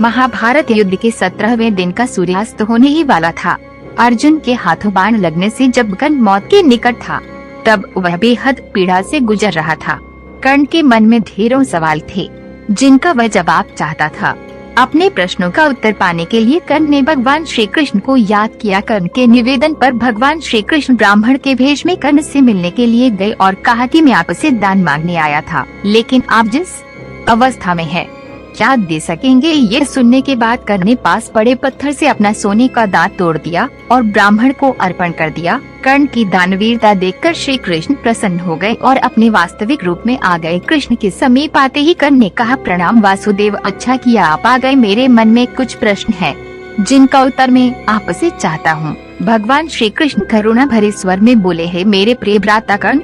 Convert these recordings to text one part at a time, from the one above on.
महाभारत युद्ध के 17वें दिन का सूर्यास्त होने ही वाला था। अर्जुन के हाथों बाण लगने से जब कर्ण मौत के निकट था, तब वह बेहद पीड़ा से गुजर रहा था। कर्ण के मन में ढेरों सवाल थे, जिनका वह जवाब चाहता था। अपने प्रश्नों का उत्तर पाने के लिए कर्ण ने भगवान श्री कृष्ण को याद किया। कर्ण के निवेदन पर भगवान श्री कृष्ण ब्राह्मण के भेष में कर्ण से मिलने के लिए गए और कहा कि मैं आपसे दान मांगने आया था, लेकिन आप जिस अवस्था में है क्या दे सकेंगे। ये सुनने के बाद कर्ण ने पास पड़े पत्थर से अपना सोने का दांत तोड़ दिया और ब्राह्मण को अर्पण कर दिया। कर्ण की दानवीरता देखकर श्री कृष्ण प्रसन्न हो गए और अपने वास्तविक रूप में आ गए। कृष्ण के समीप आते ही कर्ण ने कहा, प्रणाम वासुदेव, अच्छा किया आप आ गए। मेरे मन में कुछ प्रश्न है जिनका उत्तर मैं आपसे चाहता हूँ। भगवान श्री कृष्ण करुणा भरे स्वर में बोले, है मेरे प्रिय भ्राता कर्ण,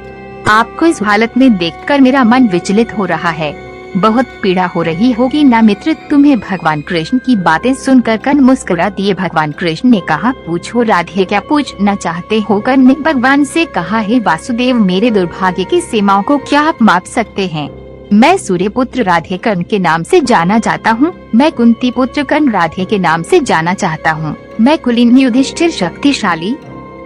आपको इस हालत में देखकर मेरा मन विचलित हो रहा है। बहुत पीड़ा हो रही होगी ना मित्र तुम्हें। भगवान कृष्ण की बातें सुनकर कर्ण मुस्कुरा दिए। भगवान कृष्ण ने कहा, पूछो राधे, क्या पूछना चाहते हो। कर्ण ने भगवान से कहा, हे वासुदेव, मेरे दुर्भाग्य की सीमाओं को क्या आप माप सकते हैं। मैं सूर्य पुत्र राधे कर्ण के नाम से जाना चाहता हूँ। मैं कुंती पुत्र कर्ण राधे के नाम से जाना चाहता हूँ। मैं कुलीन युधिष्ठिर शक्तिशाली,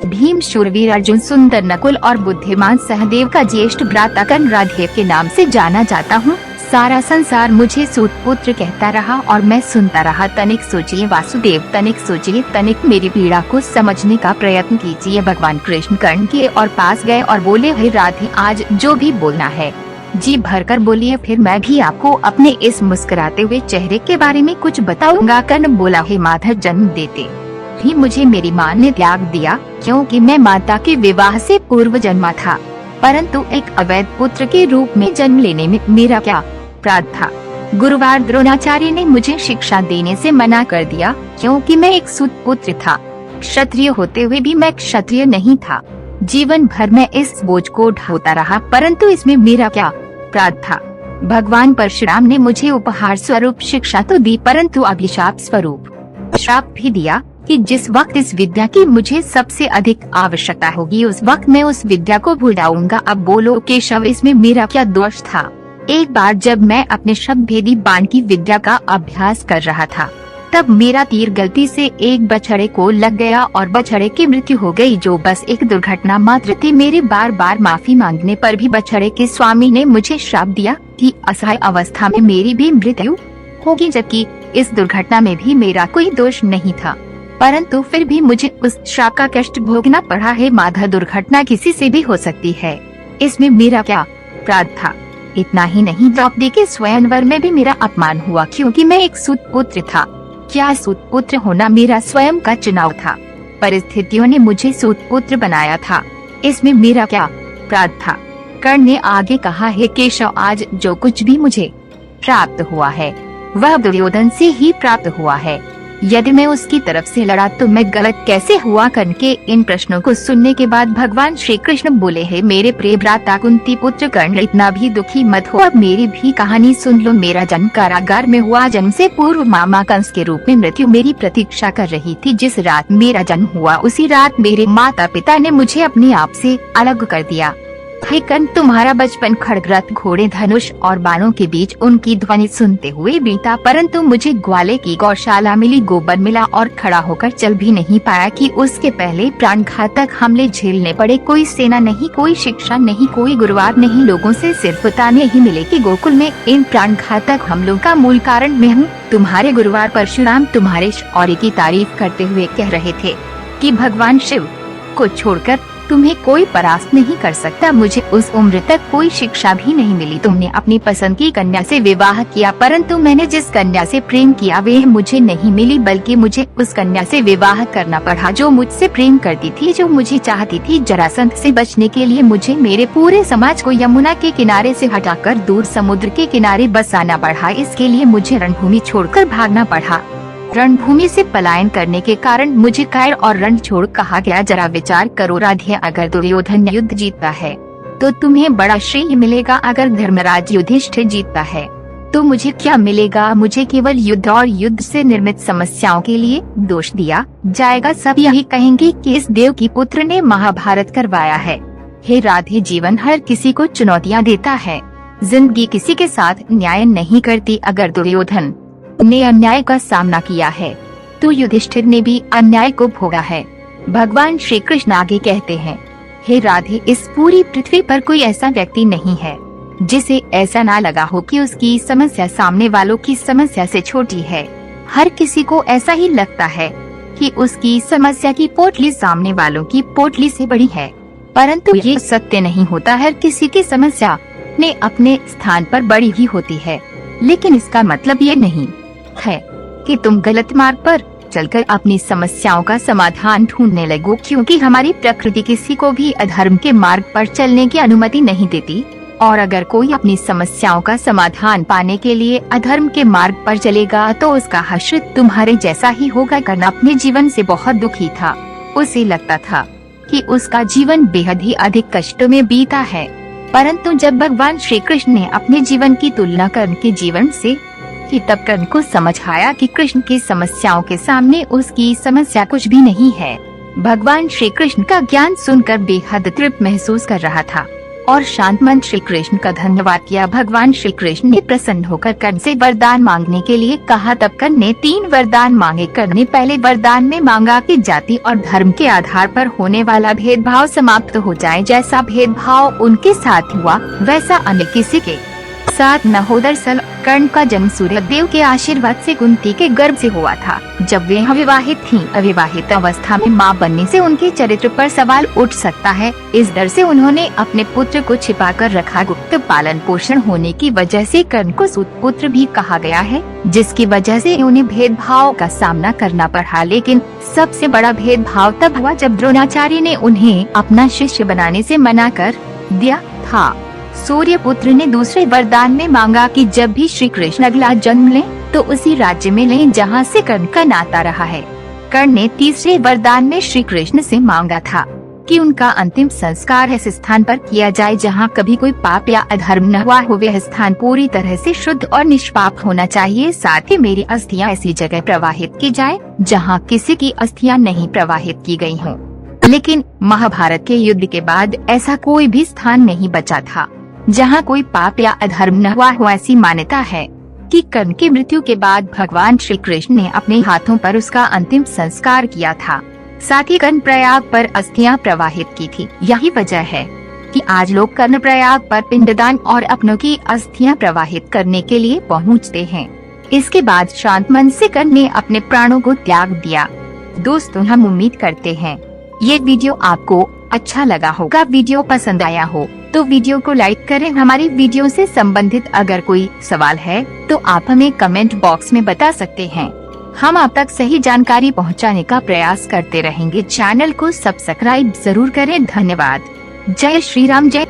भीम शूरवीर अर्जुन सुंदर नकुल और बुद्धिमान सहदेव का ज्येष्ठ भ्राता कर्ण राधे के नाम से जाना चाहता हूँ। सारा संसार मुझे सूत पुत्र कहता रहा और मैं सुनता रहा। तनिक सोचिए वासुदेव, तनिक सोचिए, तनिक मेरी पीड़ा को समझने का प्रयत्न कीजिए। भगवान कृष्ण कर्ण के और पास गए और बोले, हे राधे, आज जो भी बोलना है जी भरकर बोलिए, फिर मैं भी आपको अपने इस मुस्कुराते हुए चेहरे के बारे में कुछ बताऊंगा। कर्ण बोला, हे माधव, जन्म देते भी मुझे मेरी माँ ने त्याग दिया, क्योंकि मैं माता के विवाह से पूर्व जन्मा था, परंतु एक अवैध पुत्र के रूप में जन्म लेने में मेरा क्या अपराध था। गुरुवार द्रोणाचार्य ने मुझे शिक्षा देने से मना कर दिया, क्योंकि मैं एक सूत पुत्र था। क्षत्रिय होते हुए भी मैं क्षत्रिय नहीं था। जीवन भर मैं इस बोझ को ढोता रहा, परंतु इसमें मेरा क्या अपराध था। भगवान परशुराम ने मुझे उपहार स्वरूप शिक्षा तो दी, परंतु अभिशाप स्वरूप श्राप भी दिया कि जिस वक्त इस विद्या की मुझे सबसे अधिक आवश्यकता होगी, उस वक्त मैं उस विद्या को भूल जाऊंगा। अब बोलो केशव, इसमें मेरा क्या दोष था। एक बार जब मैं अपने शब्द भेदी बाण की विद्या का अभ्यास कर रहा था, तब मेरा तीर गलती से एक बछड़े को लग गया और बछड़े की मृत्यु हो गई, जो बस एक दुर्घटना मात्र थी। मेरे बार बार माफी मांगने पर भी बछड़े के स्वामी ने मुझे श्राप दिया कि असहाय अवस्था में मेरी भी मृत्यु होगी, जबकि इस दुर्घटना में भी मेरा कोई दोष नहीं था, परंतु फिर भी मुझे उस श्राप का कष्ट भोगना पड़ा है। माधव, दुर्घटना किसी से भी हो सकती है, इसमें मेरा क्या अपराध था। इतना ही नहीं, द्रौपदी के स्वयंवर में भी मेरा अपमान हुआ, क्योंकि मैं एक सूत पुत्र था। क्या सूत पुत्र होना मेरा स्वयं का चुनाव था। परिस्थितियों ने मुझे सूत पुत्र बनाया था, इसमें मेरा क्या अपराध था। कर्ण ने आगे कहा, हे केशव, आज जो कुछ भी मुझे प्राप्त हुआ है वह दुर्योधन से ही प्राप्त हुआ है। यदि मैं उसकी तरफ से लड़ा तो मैं गलत कैसे हुआ। कर्ण के इन प्रश्नों को सुनने के बाद भगवान श्री कृष्ण बोले, है मेरे प्रिय भ्राता कुंती पुत्र कर्ण, इतना भी दुखी मत हो। अब मेरी भी कहानी सुन लो। मेरा जन्म कारागार में हुआ। जन्म से पूर्व मामा कंस के रूप में मृत्यु मेरी प्रतीक्षा कर रही थी। जिस रात मेरा जन्म हुआ, उसी रात मेरे माता पिता ने मुझे अपने आप से अलग कर दिया। हे कर्ण, तुम्हारा बचपन खड़गरथ, घोड़े, धनुष और बाणों के बीच उनकी ध्वनि सुनते हुए बीता, परंतु मुझे ग्वाले की गौशाला मिली, गोबर मिला और खड़ा होकर चल भी नहीं पाया कि उसके पहले प्राणघातक हमले झेलने पड़े। कोई सेना नहीं, कोई शिक्षा नहीं, कोई गुरुवार नहीं, लोगों से सिर्फ ताने ही मिले कि गोकुल में इन प्राणघातक हमलों का मूल कारण मैं हूँ। तुम्हारे गुरुवार परशुराम तुम्हारे शौर्य की तारीफ करते हुए कह रहे थे कि भगवान शिव को छोड़कर तुम्हें कोई परास्त नहीं कर सकता। मुझे उस उम्र तक कोई शिक्षा भी नहीं मिली। तुमने अपनी पसंद की कन्या से विवाह किया, परंतु मैंने जिस कन्या से प्रेम किया वह मुझे नहीं मिली, बल्कि मुझे उस कन्या से विवाह करना पड़ा जो मुझसे प्रेम करती थी, जो मुझे चाहती थी। जरासंध से बचने के लिए मुझे मेरे पूरे समाज को यमुना के किनारे से हटाकर दूर समुद्र के किनारे बसाना पड़ा। इसके लिए मुझे रणभूमि छोड़कर भागना पड़ा। रणभूमि से पलायन करने के कारण मुझे कायर और रण छोड़ कहा गया। जरा विचार करो राधे, अगर दुर्योधन युद्ध जीतता है तो तुम्हें बड़ा श्रेय मिलेगा, अगर धर्मराज युधिष्ठिर जीतता है तो मुझे क्या मिलेगा। मुझे केवल युद्ध और युद्ध से निर्मित समस्याओं के लिए दोष दिया जाएगा। सब यही कहेंगे कि इस देव की पुत्र ने महाभारत करवाया है। हे राधे, जीवन हर किसी को चुनौतियाँ देता है, जिंदगी किसी के साथ न्याय नहीं करती। अगर दुर्योधन ने अन्याय का सामना किया है, तो युधिष्ठिर ने भी अन्याय को भोगा है। भगवान श्री कृष्ण आगे कहते हैं, हे राधे, इस पूरी पृथ्वी पर कोई ऐसा व्यक्ति नहीं है जिसे ऐसा ना लगा हो कि उसकी समस्या सामने वालों की समस्या से छोटी है। हर किसी को ऐसा ही लगता है कि उसकी समस्या की पोटली सामने वालों की पोटली से बड़ी है, परंतु ये सत्य नहीं होता। हर किसी की समस्या ने अपने स्थान पर बड़ी ही होती है, लेकिन इसका मतलब ये नहीं है कि तुम गलत मार्ग पर चलकर अपनी समस्याओं का समाधान ढूंढने लगो, क्योंकि हमारी प्रकृति किसी को भी अधर्म के मार्ग पर चलने की अनुमति नहीं देती। और अगर कोई अपनी समस्याओं का समाधान पाने के लिए अधर्म के मार्ग पर चलेगा तो उसका हश्र तुम्हारे जैसा ही होगा। कर्ण अपने जीवन से बहुत दुखी था। उसे लगता था कि उसका जीवन बेहद ही अधिक कष्टों में बीता है, परंतु जब भगवान श्री कृष्ण ने अपने जीवन की तुलना कर्ण के जीवन से की, तब कर्ण को समझ आया कि कृष्ण की समस्याओं के सामने उसकी समस्या कुछ भी नहीं है। भगवान श्री कृष्ण का ज्ञान सुनकर बेहद तृप्त महसूस कर रहा था और शांत मन श्री कृष्ण का धन्यवाद किया। भगवान श्री कृष्ण ने प्रसन्न होकर कर्ण से वरदान मांगने के लिए कहा। तब कर्ण ने 3 वरदान मांगे। कर्ण ने पहले वरदान में मांगा कि जाति और धर्म के आधार पर होने वाला भेदभाव समाप्त हो जाए। जैसा भेदभाव उनके साथ हुआ वैसा अन्य किसी के साथ न हो। दरअसल कर्ण का जन्म सूर्य देव के आशीर्वाद से कुंती के गर्भ से हुआ था। जब वे अविवाहित थीं, अविवाहित अवस्था में मां बनने से उनके चरित्र पर सवाल उठ सकता है। इस डर से उन्होंने अपने पुत्र को छिपाकर रखा। गुप्त पालन पोषण होने की वजह से कर्ण को सूत पुत्र भी कहा गया है, जिसकी वजह से उन्हें भेदभाव का सामना करना पड़ा। लेकिन सबसे बड़ा भेदभाव तब हुआ जब द्रोणाचार्य ने उन्हें अपना शिष्य बनाने से मना कर दिया था। सूर्य पुत्र ने दूसरे वरदान में मांगा कि जब भी श्री कृष्ण अगला जन्म लें तो उसी राज्य में लें जहां से कर्ण का नाता रहा है। कर्ण ने तीसरे वरदान में श्री कृष्ण से मांगा था कि उनका अंतिम संस्कार ऐसे स्थान पर किया जाए जहां कभी कोई पाप या अधर्म न हुआ हो। वह स्थान पूरी तरह से शुद्ध और निष्पाप होना चाहिए। साथ ही मेरी अस्थियां ऐसी जगह प्रवाहित की जाए जहां किसी की अस्थियां नहीं प्रवाहित की गई हों। लेकिन महाभारत के युद्ध के बाद ऐसा कोई भी स्थान नहीं बचा था जहां कोई पाप या अधर्म न हुआ हो। ऐसी मान्यता है कि कर्ण की मृत्यु के बाद भगवान श्री कृष्ण ने अपने हाथों पर उसका अंतिम संस्कार किया था। साथ ही कर्ण प्रयाग पर अस्थियां प्रवाहित की थी। यही वजह है कि आज लोग कर्ण प्रयाग पर पिंडदान और अपनों की अस्थियां प्रवाहित करने के लिए पहुंचते हैं। इसके बाद शांत मन से कर्ण ने अपने प्राणों को त्याग दिया। दोस्तों, हम उम्मीद करते हैं ये वीडियो आपको अच्छा लगा होगा। वीडियो पसंद आया हो तो वीडियो को लाइक करें। हमारी वीडियो से संबंधित अगर कोई सवाल है तो आप हमें कमेंट बॉक्स में बता सकते हैं। हम आप तक सही जानकारी पहुंचाने का प्रयास करते रहेंगे। चैनल को सब्सक्राइब जरूर करें। धन्यवाद। जय श्री राम। जय